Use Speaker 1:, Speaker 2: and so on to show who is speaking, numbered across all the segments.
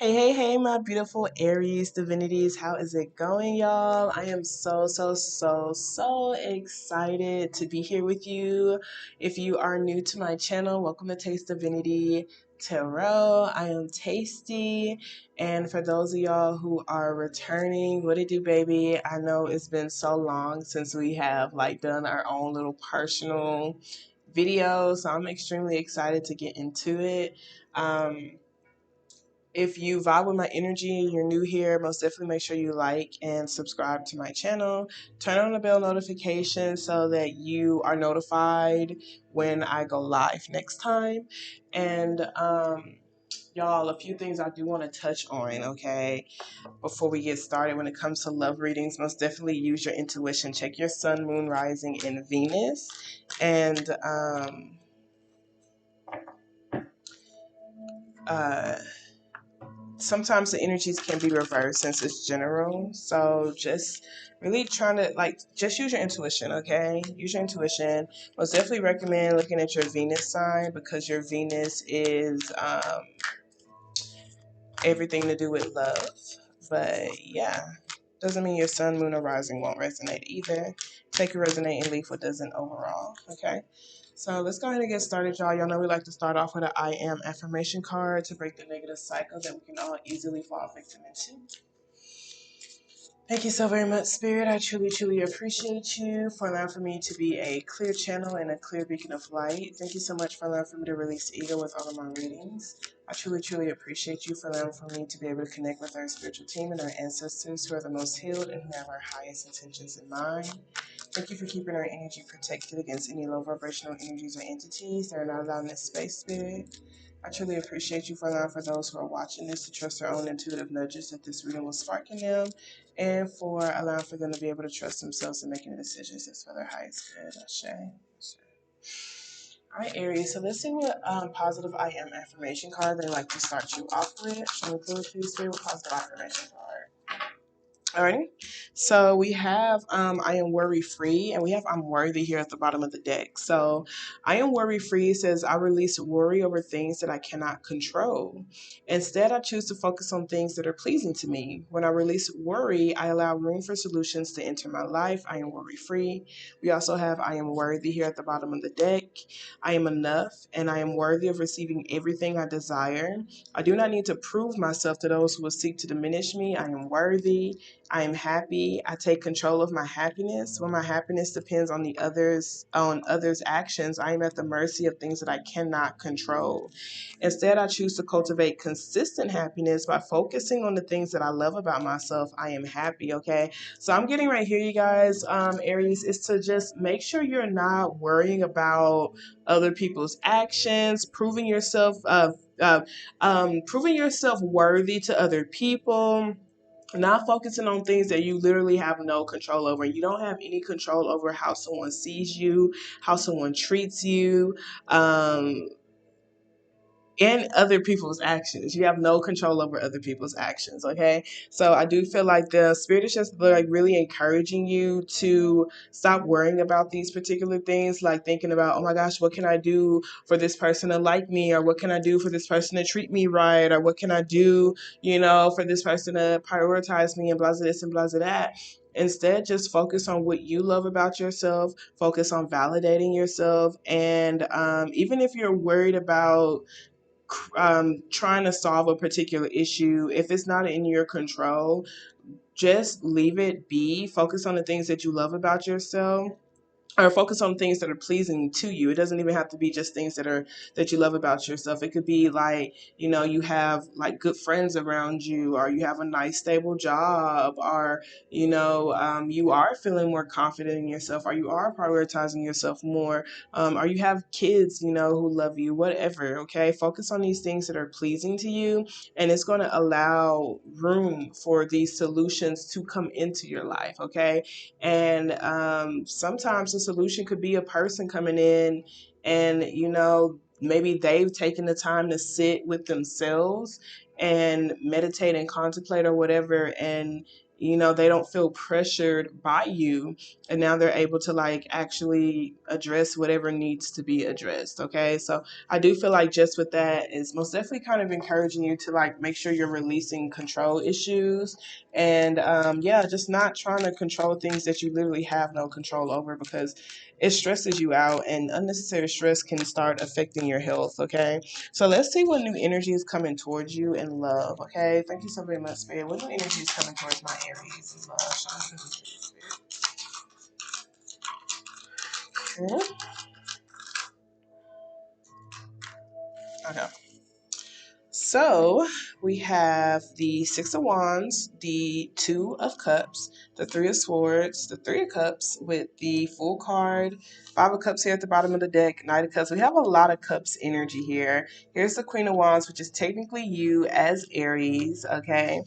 Speaker 1: Hey, hey, hey, my beautiful Aries divinities. How is it going, y'all? I am so excited to be here with you. If you are new to my channel, welcome to Taste Divinity Tarot. I am Tasty. And for those of y'all who are returning, what it do, baby? I know it's been so long since we have done our own little personal video, so I'm extremely excited to get into it. If you vibe with my energy and you're new here, most definitely make sure you like and subscribe to my channel. Turn on the bell notification so that you are notified when I go live next time. And y'all, a few things I do want to touch on, okay, before we get started. When it comes to love readings, most definitely use your intuition. Check your sun, moon, rising, and Venus. And uh, sometimes the energies can be reversed since it's general. So just really trying to just use your intuition, okay? Use your intuition. Most definitely recommend looking at your Venus sign because your Venus is everything to do with love. But yeah, doesn't mean your sun, moon, or rising won't resonate either. Take it resonate and leave what doesn't overall, okay? So let's go ahead and get started, y'all. Y'all know we like to start off with an I am affirmation card to break the negative cycle that we can all easily fall victim into. Thank you so very much, Spirit. I truly appreciate you for allowing for me to be a clear channel and a clear beacon of light. Thank you so much for allowing for me to release ego with all of my readings. I truly appreciate you for allowing for me to be able to connect with our spiritual team and our ancestors who are the most healed and who have our highest intentions in mind. Thank you for keeping our energy protected against any low vibrational energies or entities that are not allowed in this space, Spirit. I truly appreciate you for allowing for those who are watching this to trust their own intuitive nudges that this reading will spark in them, and for allowing for them to be able to trust themselves in making decisions that's for their highest good. Ashe. All right, Aries. So let's see what positive I am affirmation card they like to start you off with. Show me clue, please. What positive affirmation card? Alrighty. So we have I am worry free, and we have I'm worthy here at the bottom of the deck. So I am worry free says I release worry over things that I cannot control. Instead, I choose to focus on things that are pleasing to me. When I release worry, I allow room for solutions to enter my life. I am worry free. We also have I am worthy here at the bottom of the deck. I am enough, and I am worthy of receiving everything I desire. I do not need to prove myself to those who will seek to diminish me. I am worthy. I am happy. I take control of my happiness. When my happiness depends on others' actions, I am at the mercy of things that I cannot control. Instead, I choose to cultivate consistent happiness by focusing on the things that I love about myself. I am happy, okay? So I'm getting right here, you guys, Aries, is to just make sure you're not worrying about other people's actions, proving yourself worthy to other people, not focusing on things that you literally have no control over. You don't have any control over how someone sees you, how someone treats you, um, and other people's actions. You have no control over other people's actions, okay? So I do feel like the spirit is just really encouraging you to stop worrying about these particular things, like thinking about, oh my gosh, what can I do for this person to like me, or what can I do for this person to treat me right, or what can I do, for this person to prioritize me, and blah blah this and blah blah that. Instead, just focus on what you love about yourself, focus on validating yourself, and even if you're worried about trying to solve a particular issue, if it's not in your control, just leave it be. Focus on the things that you love about yourself, or focus on things that are pleasing to you. It doesn't even have to be just things that you love about yourself. It could be like, you have like good friends around you, or you have a nice stable job, or you are feeling more confident in yourself, or you are prioritizing yourself more, or you have kids, who love you, whatever. Okay, focus on these things that are pleasing to you, and it's going to allow room for these solutions to come into your life. Okay, and sometimes the solution could be a person coming in, and maybe they've taken the time to sit with themselves and meditate and contemplate or whatever, and they don't feel pressured by you, and now they're able to like actually address whatever needs to be addressed. Okay, so I do feel like just with that is most definitely kind of encouraging you to like make sure you're releasing control issues, and yeah, just not trying to control things that you literally have no control over, because it stresses you out, and unnecessary stress can start affecting your health. Okay, so let's see what new energy is coming towards you in love. Okay, thank you so very much, Spirit. What new energy is coming towards my Aries in love? Show me Spirit. Okay. So we have the Six of Wands, the Two of Cups, the Three of Swords, the Three of Cups with the Full card, Five of Cups here at the bottom of the deck, Knight of Cups. We have a lot of Cups energy here. Here's the Queen of Wands, which is technically you as Aries, okay?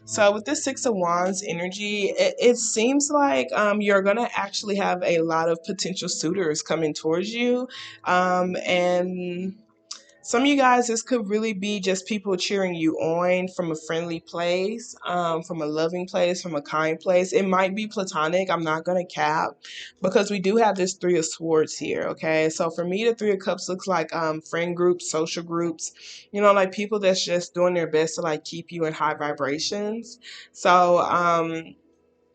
Speaker 1: So with this Six of Wands energy, it seems like you're going to actually have a lot of potential suitors coming towards you, and some of you guys, this could really be just people cheering you on from a friendly place, from a loving place, from a kind place. It might be platonic. I'm not going to cap, because we do have this Three of Swords here. Okay. So for me, the Three of Cups looks like friend groups, social groups, like people that's just doing their best to like keep you in high vibrations. So,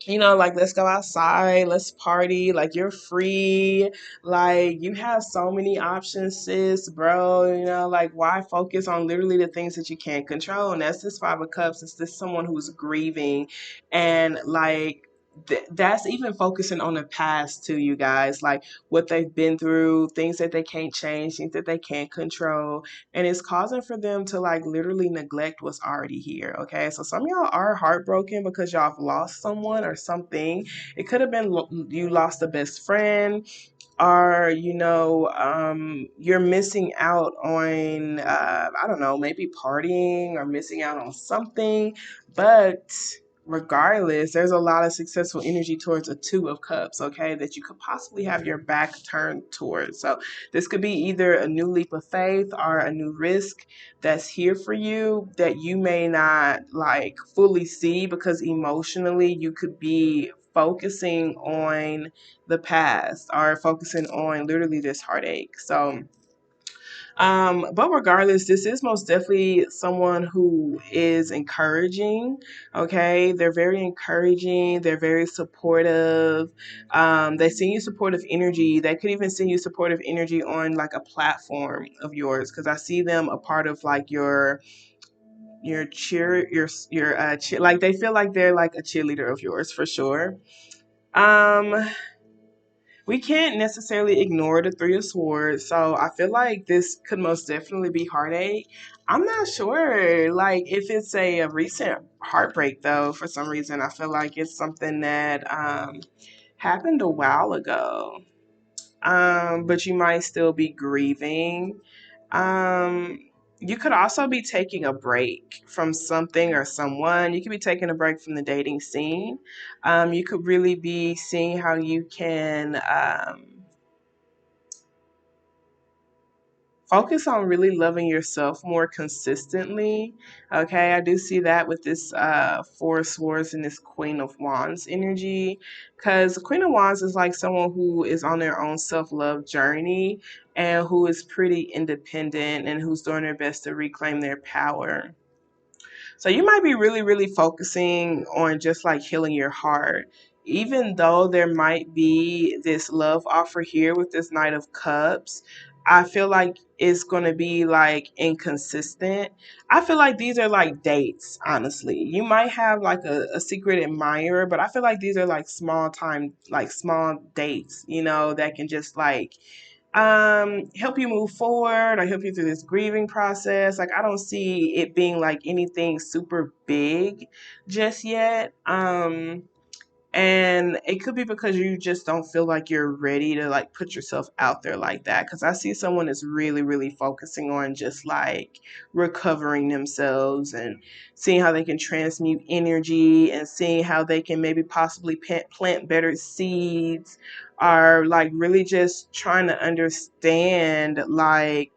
Speaker 1: like, let's go outside, let's party, like, you're free, like, you have so many options, sis, bro, like, why focus on literally the things that you can't control? And that's this Five of Cups. It's this someone who's grieving, and like, that's even focusing on the past too, you guys, like what they've been through, things that they can't change, things that they can't control, and it's causing for them to like literally neglect what's already here. Okay, so some of y'all are heartbroken because y'all have lost someone or something. It could have been you lost a best friend, or you're missing out on I don't know, maybe partying or missing out on something. But regardless, there's a lot of successful energy towards a Two of Cups, okay, that you could possibly have your back turned towards. So this could be either a new leap of faith or a new risk that's here for you that you may not like fully see, because emotionally you could be focusing on the past or focusing on literally this heartache. So but regardless, this is most definitely someone who is encouraging. Okay, they're very encouraging, they're very supportive. They send you supportive energy. They could even send you supportive energy on like a platform of yours, because I see them a part of like your cheer your like they feel like they're like a cheerleader of yours for sure. um we can't necessarily ignore the Three of Swords, so I feel like this could most definitely be heartache. I'm not sure, like, if it's a recent heartbreak, though. For some reason, I feel like it's something that happened a while ago, but you might still be grieving. Um, you could also be taking a break from something or someone. You could be taking a break from the dating scene. You could really be seeing how you can focus on really loving yourself more consistently. Okay, I do see that with this Four of Swords and this Queen of Wands energy, because the Queen of Wands is like someone who is on their own self-love journey and who is pretty independent and who's doing their best to reclaim their power. So you might be really, really focusing on just like healing your heart. Even though there might be this love offer here with this Knight of Cups, I feel like it's going to be like inconsistent. I feel like these are like dates, honestly. You might have like a secret admirer, but I feel like these are like small time, like small dates, that can just like help you move forward or help you through this grieving process. Like, I don't see it being like anything super big just yet. And it could be because you just don't feel like you're ready to like put yourself out there like that. Because I see someone that's really, really focusing on just like recovering themselves and seeing how they can transmute energy and seeing how they can maybe possibly plant better seeds, or like really just trying to understand like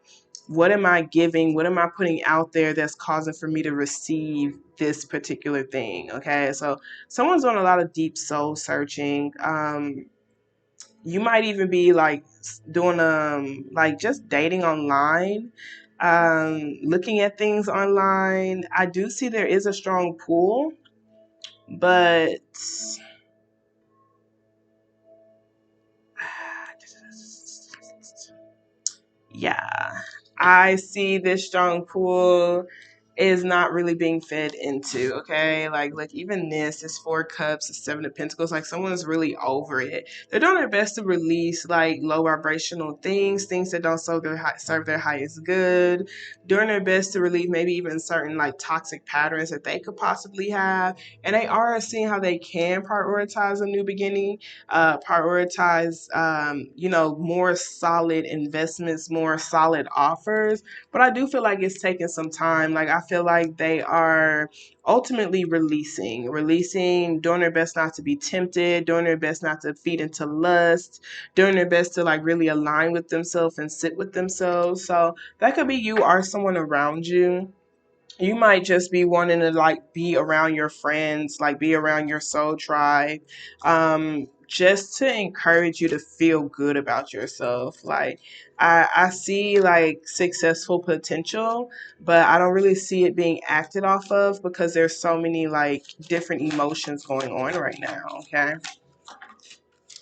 Speaker 1: what am I giving? What am I putting out there that's causing for me to receive this particular thing? Okay, so someone's doing a lot of deep soul searching. You might even be like doing like just dating online, looking at things online. I do see there is a strong pull, but yeah, I see this strong pull is not really being fed into. Okay, like even this 4 cups, the 7 of Pentacles. Like someone's really over it. They're doing their best to release like low vibrational things that don't serve their highest good. Doing their best to relieve maybe even certain like toxic patterns that they could possibly have, and they are seeing how they can prioritize a new beginning, prioritize, more solid investments, more solid offers. But I do feel like it's taking some time. Like I feel like they are ultimately releasing, doing their best not to be tempted, doing their best not to feed into lust, doing their best to like really align with themselves and sit with themselves. So that could be you or someone around you. You might just be wanting to like be around your friends, like be around your soul tribe, just to encourage you to feel good about yourself. Like I see like successful potential, but I don't really see it being acted off of because there's so many like different emotions going on right now. Okay.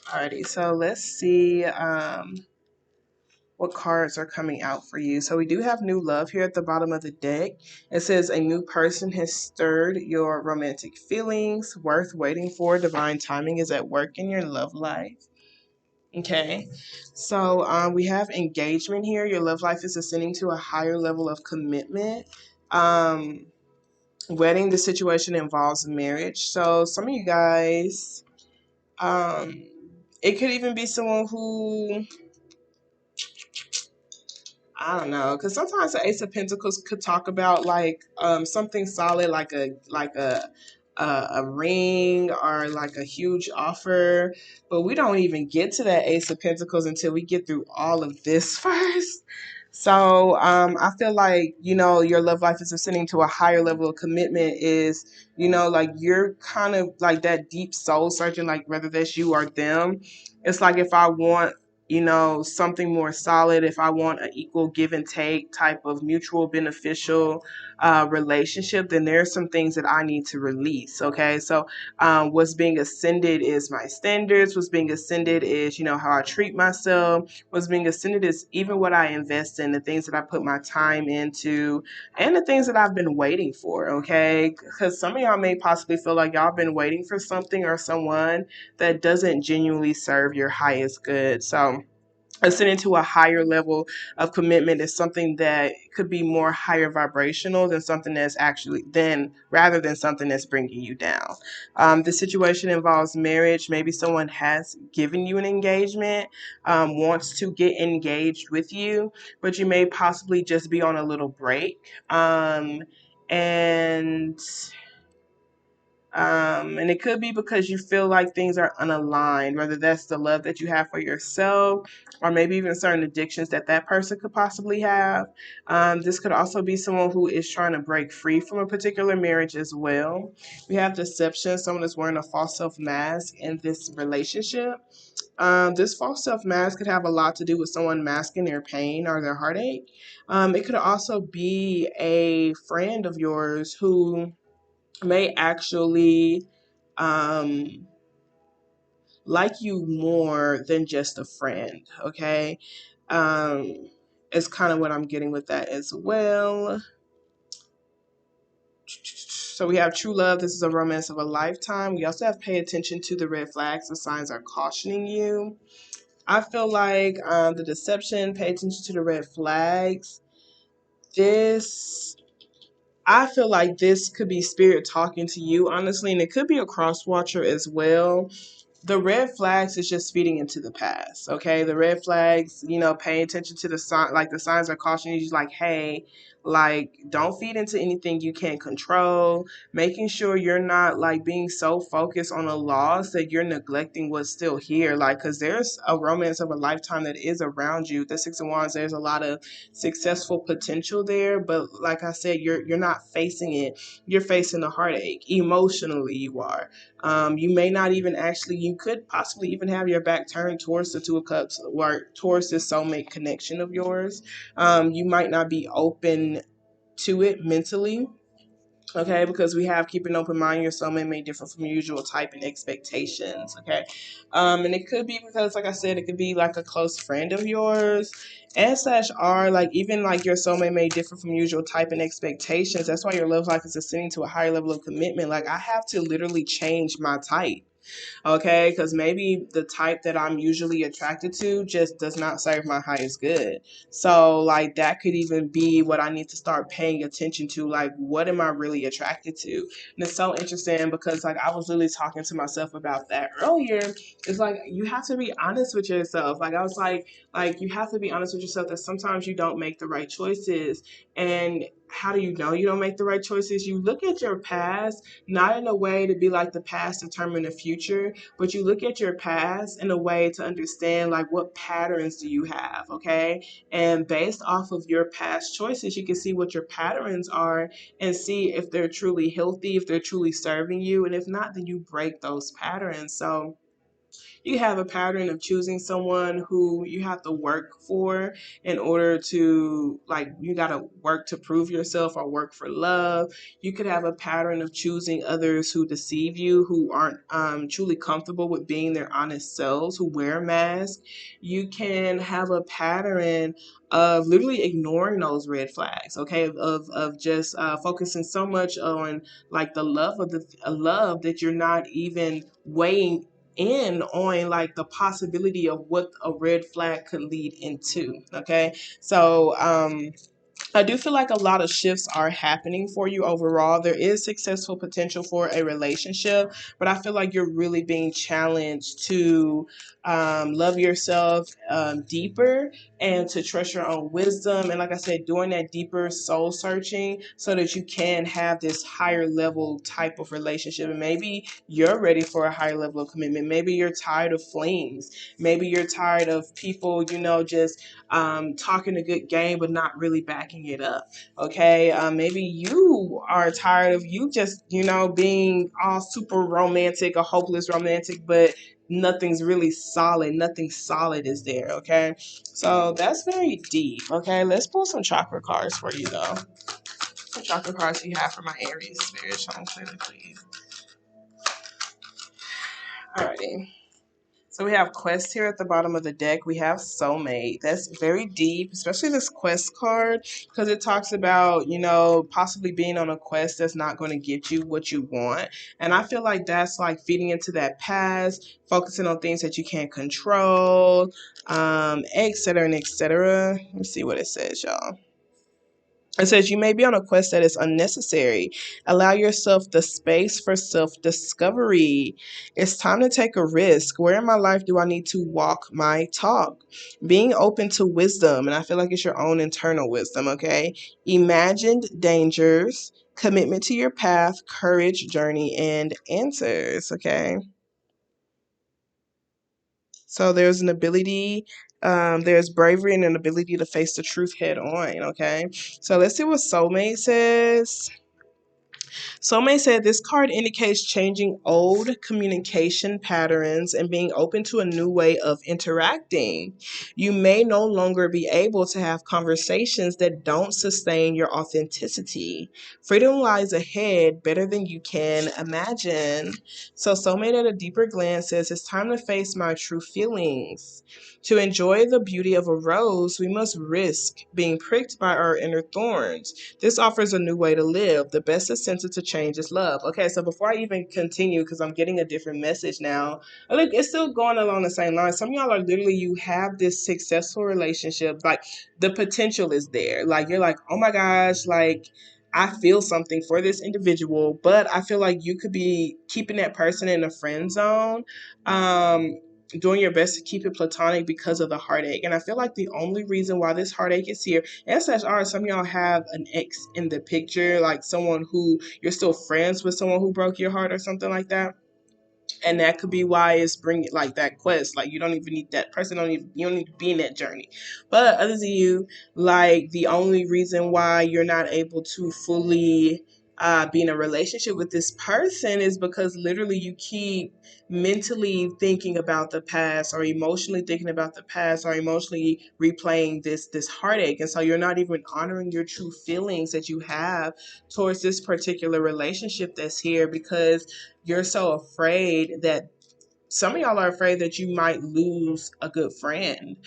Speaker 1: Alrighty, so let's see. What cards are coming out for you. So we do have new love here at the bottom of the deck. It says a new person has stirred your romantic feelings, worth waiting for. Divine timing is at work in your love life. Okay, so we have engagement here. Your love life is ascending to a higher level of commitment. Wedding, the situation involves marriage. So some of you guys, it could even be someone who, I don't know, because sometimes the Ace of Pentacles could talk about like something solid, like a ring or like a huge offer, but we don't even get to that Ace of Pentacles until we get through all of this first. So I feel like your love life is ascending to a higher level of commitment. Is like you're kind of like that deep soul searching, like whether that's you or them. It's like if I want something more solid, if I want an equal give and take type of mutual beneficial relationship, then there's some things that I need to release. Okay, so what's being ascended is my standards. What's being ascended is how I treat myself. What's being ascended is even what I invest in, the things that I put my time into, and the things that I've been waiting for. Okay, because some of y'all may possibly feel like y'all been waiting for something or someone that doesn't genuinely serve your highest good. So ascending to a higher level of commitment is something that could be more higher vibrational than something that's actually then rather than something that's bringing you down. The situation involves marriage. Maybe someone has given you an engagement, wants to get engaged with you, but you may possibly just be on a little break. And and it could be because you feel like things are unaligned, whether that's the love that you have for yourself or maybe even certain addictions that that person could possibly have. This could also be someone who is trying to break free from a particular marriage as well. We have deception, someone is wearing a false self mask in this relationship. This false self mask could have a lot to do with someone masking their pain or their heartache. It could also be a friend of yours who may actually um, like you more than just a friend. Okay, um, it's kind of what I'm getting with that as well. So we have true love. This is a romance of a lifetime. We also have pay attention to the red flags. The signs are cautioning you. I feel like the deception, pay attention to the red flags. This I feel like this could be spirit talking to you, honestly, and it could be a cross watcher as well. The red flags is just feeding into the past. Okay, the red flags, paying attention to the sign, like the signs are cautioning you, like, hey, Like, don't feed into anything you can't control, making sure you're not like being so focused on a loss that you're neglecting what's still here. Like, because there's a romance of a lifetime that is around you. The Six of Wands, there's a lot of successful potential there, but like I said, you're not facing it. You're facing a heartache. Emotionally, you are. You may not even actually, you could possibly even have your back turned towards the Two of Cups or towards this soulmate connection of yours. You might not be open to it mentally. Okay, because we have keep an open mind. Your soulmate may differ from your usual type and expectations. Okay, and it could be because, like I said, it could be like a close friend of yours. S/R, like even like your soulmate may differ from usual type and expectations. That's why your love life is ascending to a higher level of commitment. Like I have to literally change my type. Okay, because maybe the type that I'm usually attracted to just does not serve my highest good. So like that could even be what I need to start paying attention to. Like, what am I really attracted to? And it's so interesting because like I was literally talking to myself about that earlier. It's like you have to be honest with yourself. Like I was like you have to be honest with yourself that sometimes you don't make the right choices. And how do you know you don't make the right choices? You look at your past, not in a way to be like the past determine the future, but you look at your past in a way to understand like what patterns do you have, okay? And based off of your past choices, you can see what your patterns are and see if they're truly healthy, if they're truly serving you, and if not, then you break those patterns. So you have a pattern of choosing someone who you have to work for in order to, like, you got to work to prove yourself or work for love. You could have a pattern of choosing others who deceive you, who aren't truly comfortable with being their honest selves, who wear masks. You can have a pattern of literally ignoring those red flags, okay, of just focusing so much on like the love of the love that you're not even weighing in on like the possibility of what a red flag could lead into. Okay, so I do feel like a lot of shifts are happening for you overall. There is successful potential for a relationship, but I feel like you're really being challenged to love yourself deeper and to trust your own wisdom. And like I said, doing that deeper soul searching so that you can have this higher level type of relationship. And maybe you're ready for a higher level of commitment. Maybe you're tired of flings. Maybe you're tired of people, just talking a good game but not really backing it up. Okay, maybe you are tired of you just being all super romantic or hopeless romantic, but nothing's really solid. Nothing solid is there. Okay, so that's very deep. Okay, let's pull some chakra cards for you though. What chakra cards do you have for my Aries spirit? Show them clearly, please. Alrighty. So we have quest here at the bottom of the deck. We have soulmate. That's very deep, especially this quest card, because it talks about, possibly being on a quest that's not going to get you what you want. And I feel like that's like feeding into that past, focusing on things that you can't control, etc. and etc. Let me see what it says, y'all. It says you may be on a quest that is unnecessary. Allow yourself the space for self-discovery. It's time to take a risk. Where in my life do I need to walk my talk? Being open to wisdom, and I feel like it's your own internal wisdom, okay? Imagined dangers, commitment to your path, courage, journey, and answers, okay? So there's an ability, there's bravery and an ability to face the truth head on, okay? So let's see what soulmate says. Soulmate said this card indicates changing old communication patterns and being open to a new way of interacting. You may no longer be able to have conversations that don't sustain your authenticity. Freedom lies ahead better than you can imagine. So soulmate at a deeper glance says it's time to face my true feelings. To enjoy the beauty of a rose, we must risk being pricked by our inner thorns. This offers a new way to live. The best incentive to change is love. Okay, so before I even continue, because I'm getting a different message now, look, it's still going along the same line. Some of y'all are literally, you have this successful relationship. Like, the potential is there. Like, you're like, oh my gosh, like, I feel something for this individual, but I feel like you could be keeping that person in a friend zone. doing your best to keep it platonic because of the heartache. And I feel like the only reason why this heartache is here, and such are some of y'all have an ex in the picture, like someone who you're still friends with, someone who broke your heart or something like that. And that could be why it's bringing like that quest. Like you don't even need that person. You don't need to be in that journey. But other than you, like the only reason why you're not able to fully be in a relationship with this person is because literally you keep mentally thinking about the past or emotionally thinking about the past or emotionally replaying this heartache, and so you're not even honoring your true feelings that you have towards this particular relationship that's here because you're so afraid that some of y'all are afraid that you might lose a good friend.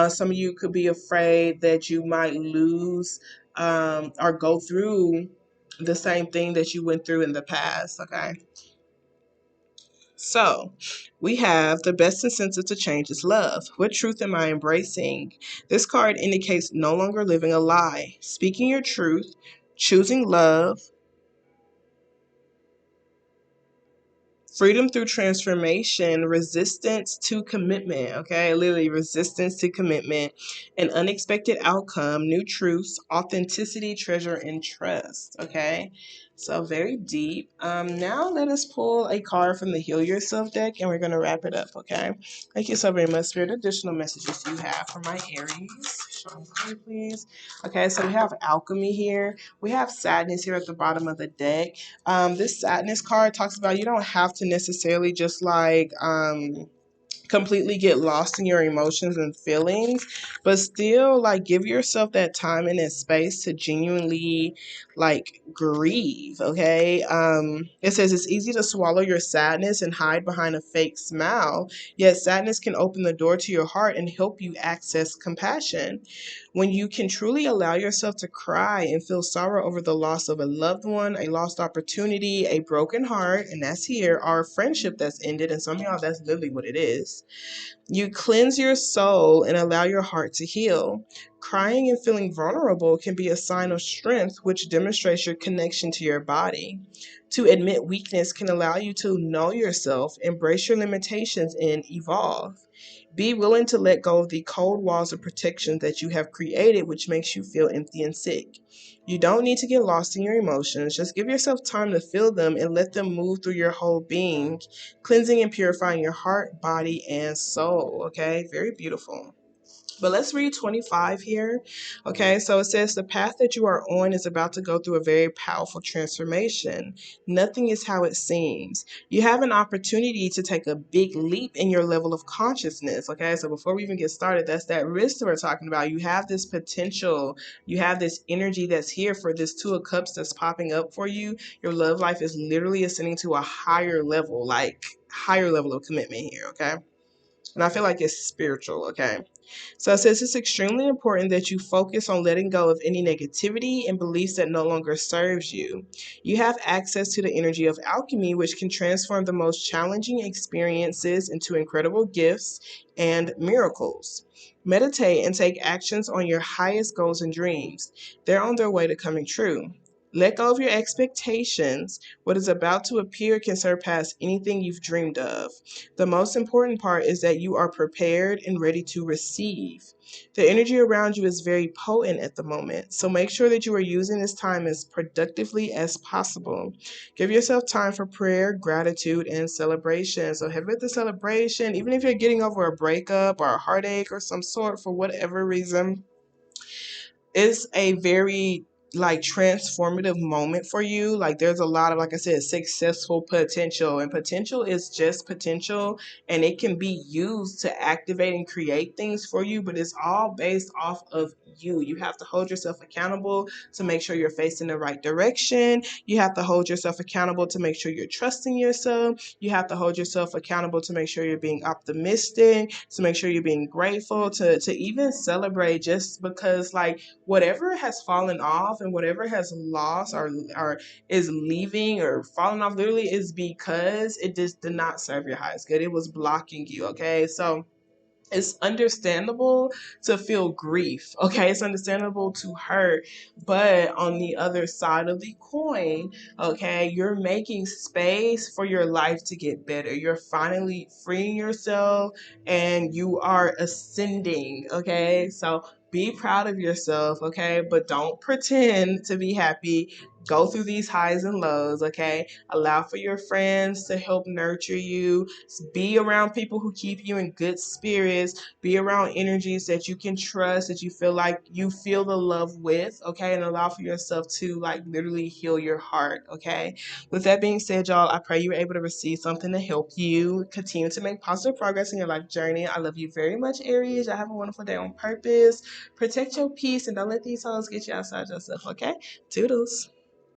Speaker 1: Some of you could be afraid that you might lose or go through the same thing that you went through in the past. Okay. So, we have the best incentive to change is love. What truth am I embracing? This card indicates no longer living a lie, speaking your truth, choosing love, freedom through transformation, resistance to commitment, okay? Literally, resistance to commitment, an unexpected outcome, new truths, authenticity, treasure, and trust, okay? So, very deep. Now, let us pull a card from the Heal Yourself deck and we're going to wrap it up, okay? Thank you so very much, Spirit. Additional messages you have for my Aries. Show me, card, please. Okay, so we have alchemy here. We have sadness here at the bottom of the deck. This sadness card talks about you don't have to necessarily just like completely get lost in your emotions and feelings, but still like give yourself that time and that space to genuinely like grieve. Okay. It says it's easy to swallow your sadness and hide behind a fake smile, yet sadness can open the door to your heart and help you access compassion. When you can truly allow yourself to cry and feel sorrow over the loss of a loved one, a lost opportunity, a broken heart, and that's here, or a friendship that's ended, and some of y'all, that's literally what it is. You cleanse your soul and allow your heart to heal. Crying and feeling vulnerable can be a sign of strength, which demonstrates your connection to your body. To admit weakness can allow you to know yourself, embrace your limitations, and evolve. Be willing to let go of the cold walls of protection that you have created, which makes you feel empty and sick. You don't need to get lost in your emotions. Just give yourself time to feel them and let them move through your whole being, cleansing and purifying your heart, body, and soul. Okay, very beautiful. But let's read 25 here. Okay, so it says the path that you are on is about to go through a very powerful transformation. Nothing is how it seems. You have an opportunity to take a big leap in your level of consciousness. Okay, so before we even get started, that's that risk that we're talking about. You have this potential, you have this energy that's here for this Two of Cups that's popping up for you. Your love life is literally ascending to a higher level, like higher level of commitment here. Okay. And I feel like it's spiritual. Okay. So it says it's extremely important that you focus on letting go of any negativity and beliefs that no longer serves you. You have access to the energy of alchemy, which can transform the most challenging experiences into incredible gifts and miracles. Meditate and take actions on your highest goals and dreams. They're on their way to coming true. Let go of your expectations. What is about to appear can surpass anything you've dreamed of. The most important part is that you are prepared and ready to receive. The energy around you is very potent at the moment, so make sure that you are using this time as productively as possible. Give yourself time for prayer, gratitude, and celebration. So, have with the celebration, even if you're getting over a breakup or a heartache or some sort for whatever reason, it's a very like transformative moment for you. Like there's a lot of, like I said, successful potential, and potential is just potential, and it can be used to activate and create things for you, but it's all based off of you. You have to hold yourself accountable to make sure you're facing the right direction. You have to hold yourself accountable to make sure you're trusting yourself. You have to hold yourself accountable to make sure you're being optimistic, to make sure you're being grateful, to even celebrate, just because like whatever has fallen off and whatever has lost or is leaving or falling off literally is because it just did not serve your highest good. It was blocking you. Okay. So it's understandable to feel grief, okay? It's understandable to hurt, but on the other side of the coin, okay, you're making space for your life to get better. You're finally freeing yourself and you are ascending, okay? So be proud of yourself, okay? But don't pretend to be happy. Go through these highs and lows, okay? Allow for your friends to help nurture you. Be around people who keep you in good spirits. Be around energies that you can trust, that you feel like you feel the love with, okay? And allow for yourself to like literally heal your heart, okay? With that being said, y'all, I pray you were able to receive something to help you continue to make positive progress in your life journey. I love you very much, Aries. Y'all have a wonderful day on purpose. Protect your peace and don't let these hoes get you outside yourself, okay? Toodles.